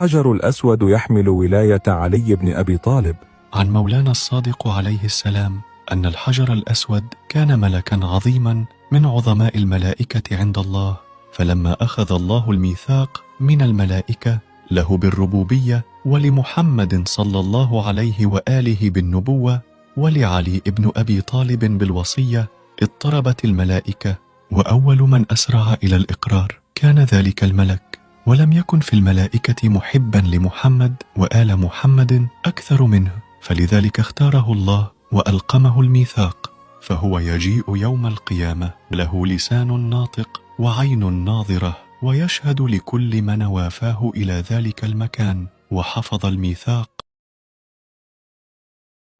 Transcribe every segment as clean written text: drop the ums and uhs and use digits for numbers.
الحجر الأسود يحمل ولاية علي بن أبي طالب. عن مولانا الصادق عليه السلام أن الحجر الأسود كان ملكا عظيما من عظماء الملائكة عند الله، فلما أخذ الله الميثاق من الملائكة له بالربوبية، ولمحمد صلى الله عليه وآله بالنبوة، ولعلي بن أبي طالب بالوصية، اضطربت الملائكة، وأول من أسرع إلى الإقرار كان ذلك الملك، ولم يكن في الملائكة محبا لمحمد وآل محمد أكثر منه، فلذلك اختاره الله وألقمه الميثاق، فهو يجيء يوم القيامة له لسان ناطق وعين ناظرة، ويشهد لكل من وافاه إلى ذلك المكان وحفظ الميثاق.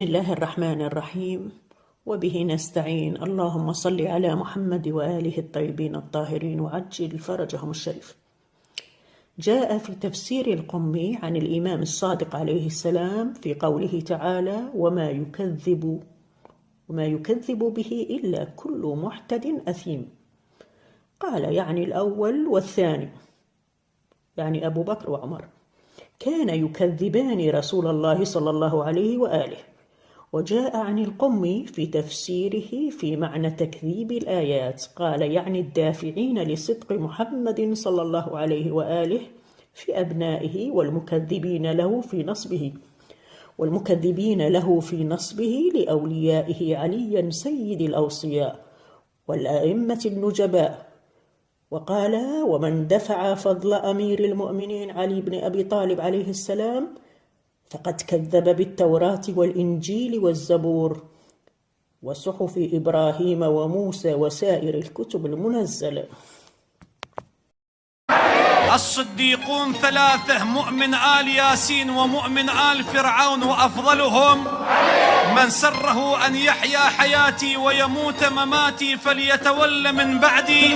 بسم الله الرحمن الرحيم، وبه نستعين. اللهم صل على محمد وآله الطيبين الطاهرين وعجل فرجهم الشريف. جاء في تفسير القمي عن الإمام الصادق عليه السلام في قوله تعالى: وما يكذب به إلا كل محتد أثيم. قال يعني الأول والثاني، يعني أبو بكر وعمر، كان يكذبان رسول الله صلى الله عليه وآله. وجاء عن القمي في تفسيره في معنى تكذيب الآيات، قال يعني الدافعين لصدق محمد صلى الله عليه وآله في أبنائه، والمكذبين له في نصبه لأوليائه عليا سيد الأوصياء والأئمة النجباء. وقال: ومن دفع فضل أمير المؤمنين علي بن أبي طالب عليه السلام فقد كذب بالتوراة والإنجيل والزبور وصحف إبراهيم وموسى وسائر الكتب المنزلة. الصديقون ثلاثة: مؤمن آل ياسين ومؤمن آل فرعون، وأفضلهم من سره أن يحيا حياتي ويموت مماتي فليتول من بعدي